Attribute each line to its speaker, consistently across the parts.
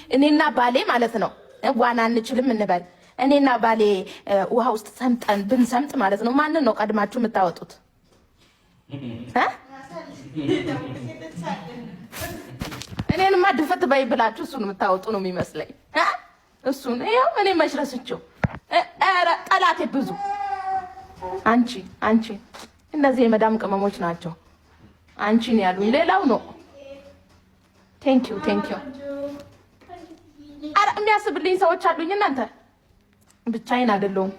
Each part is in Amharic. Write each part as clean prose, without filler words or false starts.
Speaker 1: እኔና ባሌ ማለት ነው ዋና አንችልም እንበል። እኔና ባሌ ውሃ ውስጥ ሰምጠን ብንሰምጥ ማለት ነው ማንን ነው ቀድማችሁ የምታወጡት? እኔንማ ድፍት በይ ብላችሁ እሱን የምታወጡ ነው የሚመስለኝ። እሱን ይኸው እኔ መሽረስቸው ኧረ ጠላቴ ብዙ አንቺ እነዚህ የመዳም ቅመሞች ናቸው አንቺን ያሉኝ። ሌላው ነው ቴንኪው ኧረ የሚያስብልኝ ሰዎች አሉኝ። እናንተ ብቻዬን አይደለሁም።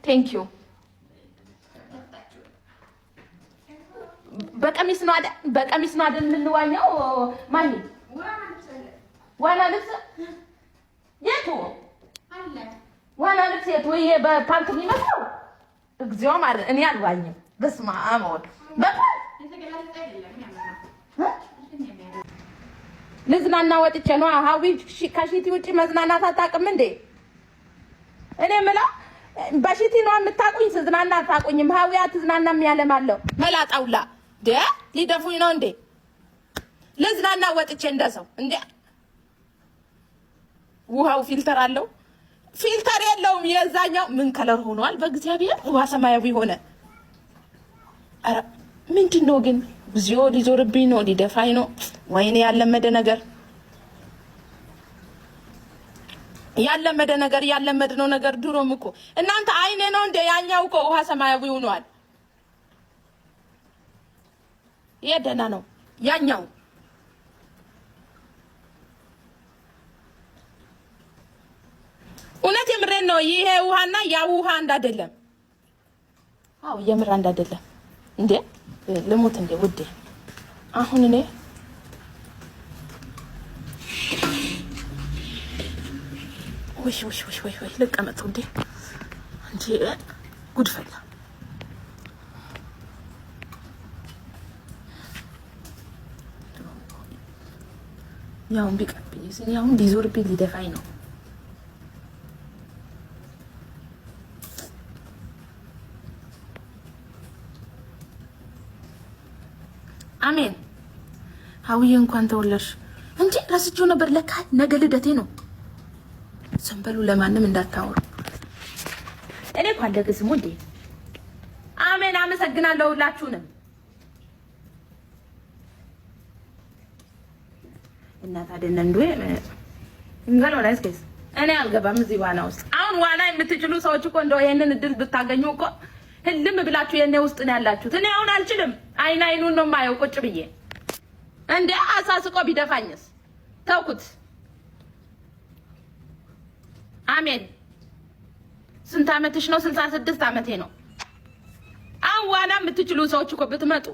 Speaker 1: ቴንኪው በቀሚስ ነው አይደል የምንዋኘው? ማን ዋና ልብስ የቱ አለ? ዋና ልብስ የቱ? ይሄ በፓንት የሚመስለው እግዚኦ ማለት እኔ አልዋኝም። በስመ አብ ወልድ ልዝናና ወጥቼ ነው። ሀዊ ከሺቲ ውጪ መዝናናት አታውቅም እንዴ? እኔ የምለው በሺቲ ነው የምታውቁኝ፣ ስዝናና አታውቁኝም። ሀዊ አትዝናናም ያለማለው መላጣውላ ሊደፉኝ ነው እንዴ? ልዝናና ወጥቼ እንደሰው እንዴ? ውሃው ፊልተር አለው? ፊልተር የለውም። የዛኛው ምን ከለር ሆኗል? በእግዚአብሔር ውሃ ሰማያዊ ሆነ። ኧረ ምንድን ነው ግን? እግዚኦ ሊዞርብኝ ነው፣ ሊደፋኝ ነው። ወይኔ ያለመደ ነገር ያለመድነው ነገር ድሮም እኮ እናንተ አይኔ ነው እንደ ያኛው እኮ ውሃ ሰማያዊ ሆኗል። የደና ነው ያኛው። እውነት የምሬን ነው። ይሄ ውሃና ያ ውሃ አንድ አይደለም። አዎ የምር አንድ አይደለም እንዴ? ልሙት እንዴ ውዴ? አሁን እኔ ወይ ልቀመጥ ውዴ እንዴ? ጉድ ፈላ። ያውን ቢቀርብኝ ያውን ሊዞርብኝ ሊደፋኝ ነው። አሜን። ሀውዬ እንኳን ተወለድሽ እንዴ? ረስቼው ነበር ለካ ነገ ልደቴ ነው። ሰንበሉ ለማንም እንዳታወሩ። እኔ እኮ አልደግስም እንዴ? አሜን። አመሰግናለሁ ሁላችሁንም። እናት አይደለም እንዴ? እንገል ወላይስ ከስ እኔ አልገባም እዚህ ዋና ውስጥ። አሁን ዋና የምትችሉ ሰዎች እኮ እንደው ይሄንን እድል ብታገኙ እኮ ህልም ብላችሁ የኔ ውስጥ ነው ያላችሁት። እኔ አሁን አልችልም። አይኑን ነው የማየው ቁጭ ብዬ እንዴ። አሳስቆ ቢደፋኝስ? ተውኩት። አሜን። ስንት አመትሽ ነው? 66 አመቴ ነው። አሁን ዋና የምትችሉ ሰዎች እኮ ብትመጡ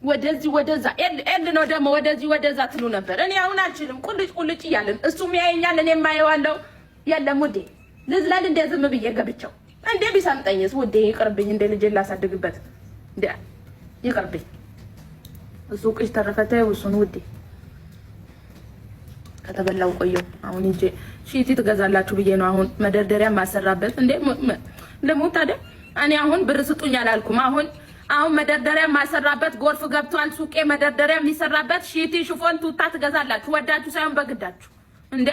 Speaker 1: ወደዚህ ወደዛ ኤል ነው ደግሞ ወደዚህ ወደዛ ትሉ ነበር። እኔ አሁን አልችልም። ቁልጭ እያለን እሱም ያየኛል፣ እኔም አየዋለሁ። የለም ውዴ ልዝለል እንደ ዝም ብዬ ገብቸው እንዴ ቢሰምጠኝስ? ውዴ ይቅርብኝ። እንደ ልጅ ላሳድግበት እንዴ ይቅርብኝ። እሱ ቅሽ ተረፈተ እሱን ውዴ ከተበላው ቆየው። አሁን እንጂ ሺቲ ትገዛላችሁ ብዬ ነው አሁን መደርደሪያ ማሰራበት። እንዴ ለሞት አይደል? እኔ አሁን ብር ስጡኝ አላልኩም። አሁን መደርደሪያ ማሰራበት ጎርፍ ገብቷል። ሱቄ መደርደሪያ የሚሰራበት ሺቲ ሽፎን ቱታ ትገዛላችሁ፣ ወዳችሁ ሳይሆን በግዳችሁ። እንዴ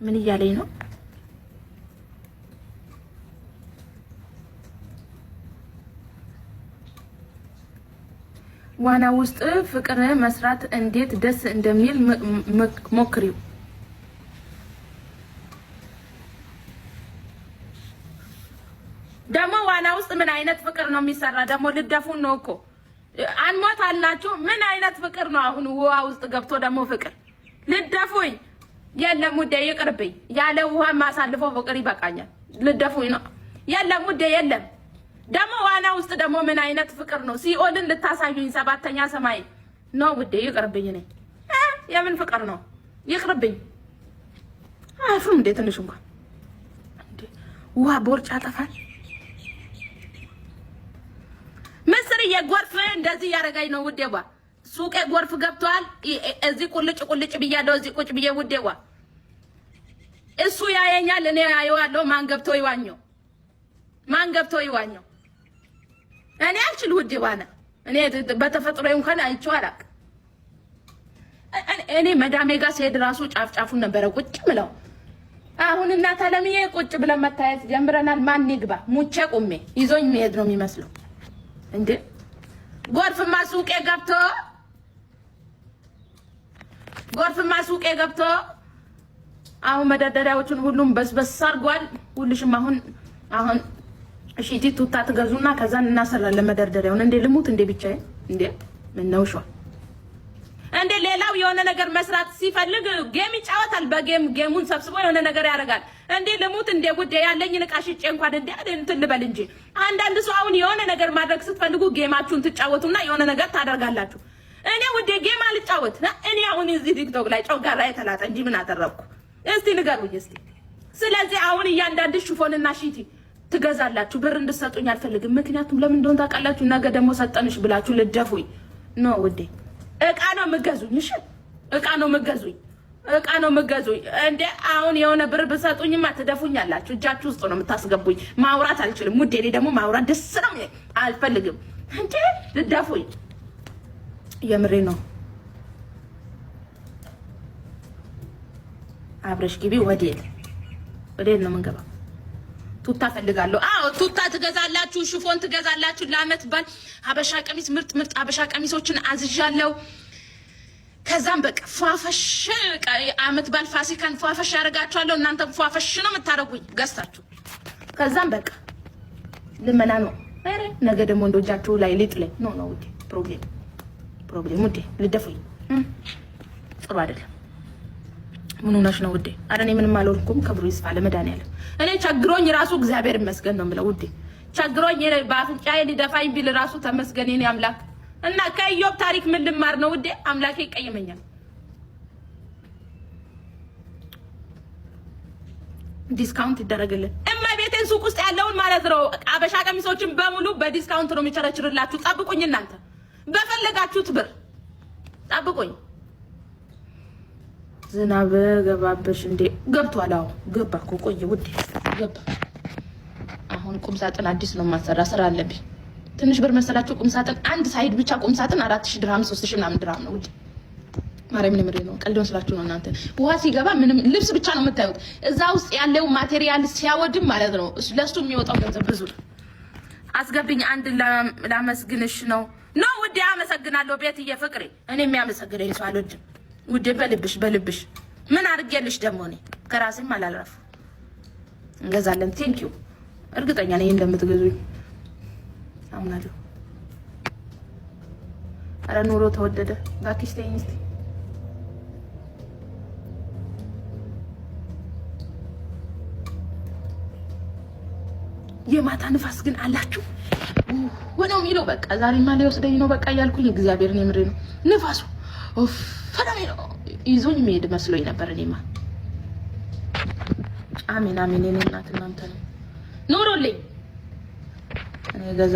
Speaker 1: ምን እያለኝ ነው? ዋና ውስጥ ፍቅር መስራት እንዴት ደስ እንደሚል ሞክሪው። ደግሞ ዋና ውስጥ ምን አይነት ፍቅር ነው የሚሰራ? ደግሞ ልደፉን ነው እኮ አንሞት አላችሁ። ምን አይነት ፍቅር ነው አሁን ውሃ ውስጥ ገብቶ ደግሞ ፍቅር ልደፉኝ? የለም ውዴ ይቅርብኝ። ያለ ውሃ ማሳልፈው ፍቅር ይበቃኛል። ልደፉኝ ነው? የለም ውዴ የለም። ደግሞ ዋና ውስጥ ደግሞ ምን አይነት ፍቅር ነው? ሲኦልን ልታሳዩኝ ሰባተኛ ሰማይ ነው ውዴ ይቅርብኝ። እኔ የምን ፍቅር ነው? ይቅርብኝ። አፉም እንዴ ትንሽ እንኳን እንዴ ውሃ ቦርጫ ያጠፋል። ምስር የጎርፍ እንደዚህ ያረጋኝ ነው ውዴዋ። ሱቄ ጎርፍ ገብቷል። እዚህ ቁልጭ ብያለሁ። እዚህ ቁጭ ብዬ ውዴዋ እሱ ያየኛል፣ እኔ ያየዋለሁ። ማን ገብቶ ይዋኘው? እኔ አልችል ውዴ ባና እኔ በተፈጥሮ እንኳን አይቼው አላውቅም። እኔ መዳሜ ጋር ስሄድ ራሱ ጫፍጫፉን ነበረ ቁጭ ብለው። አሁን እናት አለምዬ ቁጭ ብለን መታየት ጀምረናል። ማን ይግባ ሙቼ ቁሜ ይዞኝ መሄድ ነው የሚመስለው እንዴ። ጎርፍማ ሱቄ ገብቶ አሁን መደርደሪያዎቹን ሁሉም በስበስ አድርጓል። ሁልሽም አሁን እሺ ቱታ ትገዙና ከዛን እናሰራለን መደርደሪያውን። እንዴ ልሙት እንዴ ብቻዬ እንዴ ምን ነው ሾ እንዴ። ሌላው የሆነ ነገር መስራት ሲፈልግ ጌም ይጫወታል። ጌሙን ሰብስቦ የሆነ ነገር ያደርጋል። እንዴ ልሙት እንዴ ጉዴ ያለኝን ዕቃ ሽጬ እንኳን እንዴ እንትን ልበል እንጂ። አንዳንድ ሰው አሁን የሆነ ነገር ማድረግ ስትፈልጉ ጌማችሁን ትጫወቱና የሆነ ነገር ታደርጋላችሁ። እኔ ውዴ ጌም አልጫወት። እኔ አሁን እዚህ ቲክቶክ ላይ ጮጋራ የተላጠ እንጂ ምን አደረኩ እስቲ ንገሩኝ እስቲ። ስለዚህ አሁን እያንዳንድ ሽፎንና ሺቲ ትገዛላችሁ። ብር እንድትሰጡኝ አልፈልግም። ምክንያቱም ለምን እንደሆነ ታውቃላችሁ? ነገ ደግሞ ሰጠንሽ ብላችሁ ልደፉኝ ነው ውዴ። ዕቃ ነው የምትገዙኝ። እሺ ዕቃ ነው የምትገዙኝ እንዴ። አሁን የሆነ ብር ብትሰጡኝማ ትደፉኛላችሁ። እጃችሁ ውስጥ ነው የምታስገቡኝ። ማውራት አልችልም ውዴ። እኔ ደግሞ ማውራት ደስ ነው አልፈልግም እንዴ። ልደፉኝ የምሬ ነው። አብረሽ ግቢ። ወዴት ነው የምንገባው? ቱታ ፈልጋለሁ። አዎ ቱታ ትገዛላችሁ፣ ሽፎን ትገዛላችሁ። ለአመት ባል ሀበሻ ቀሚስ ምርጥ ሀበሻ ቀሚሶችን አዝዣለሁ። ከዛም በቃ ፏፈሽ አመት ባል ፋሲካን ፏፈሽ ያደርጋችኋለሁ። እናንተም ፏፈሽ ነው የምታደርጉኝ ገዝታችሁ። ከዛም በቃ ልመና ነው። አረ ነገ ደግሞ እንደጃችሁ ላይ ሊጥለኝ ነው ውዴ። ፕሮብሌም ውዴ። ልደፉኝ ጥሩ አይደለም። ምን ሆነሽ ነው ውዴ? አረ እኔ ምንም አልሆንኩም። ክብሩ ይስፋ ለመድኃኒዓለም። እኔ ቸግሮኝ ራሱ እግዚአብሔር ይመስገን ነው የምለው ውዴ። ቸግሮኝ በአፍንጫዬ ሊደፋኝ ቢል ራሱ ተመስገን የኔ አምላክ። እና ከኢዮብ ታሪክ ምን ልማር ነው ውዴ? አምላኬ ይቀየመኛል። ዲስካውንት ይደረግልን እመቤቴን። ሱቅ ውስጥ ያለውን ማለት ነው አበሻ ቀሚሶችን በሙሉ በዲስካውንት ነው የሚቸረችርላችሁ። ጠብቁኝ እናንተ በፈለጋችሁት ብር ጠብቁኝ። ዝናብ ገባብሽ እንዴ? ገብቷል። አዎ ገባ እኮ ቆየ ውዴ ገባ። አሁን ቁምሳጥን አዲስ ነው ማሰራ ስራ አለብኝ። ትንሽ ብር መሰላችሁ ቁምሳጥን አንድ ሳይድ ብቻ ቁምሳጥን 4000 ድርሃም 3000 ምናምን ድርሃም ነው ውዴ። ማርያምን ምሬ ነው ቀልድ መስላችሁ ነው እናንተ። ውሃ ሲገባ ምንም ልብስ ብቻ ነው የምታዩት። እዛ ውስጥ ያለው ማቴሪያል ሲያወድም ማለት ነው ለሱ የሚወጣው ገንዘብ ብዙ ነው። አስገብኝ አንድ ላመስግንሽ ነው ውዴ። አመሰግናለሁ ቤትዬ ፍቅሬ። እኔ የሚያመሰግነኝ ሰው አልወድም ውዴ። በልብሽ ምን አድርጌልሽ ደግሞ? እኔ ከራሴም አላልረፍ። እንገዛለን። ቴንክ ዩ። እርግጠኛ ነኝ እንደምትገዙኝ አምናለሁ። አረ ኑሮ ተወደደ እባክሽ ተይኝ እስቲ። የማታ ንፋስ ግን አላችሁ ወነው የሚለው በቃ ዛሬማ ሊወስደኝ ነው በቃ እያልኩኝ እግዚአብሔርን የምሬ ነው። ንፋሱ ፈዳሚ ነው ይዞኝ መሄድ መስሎኝ ነበር። እኔማ አሜን የኔ እናት እናንተ ነው ኑሮልኝ እኔ ገዛ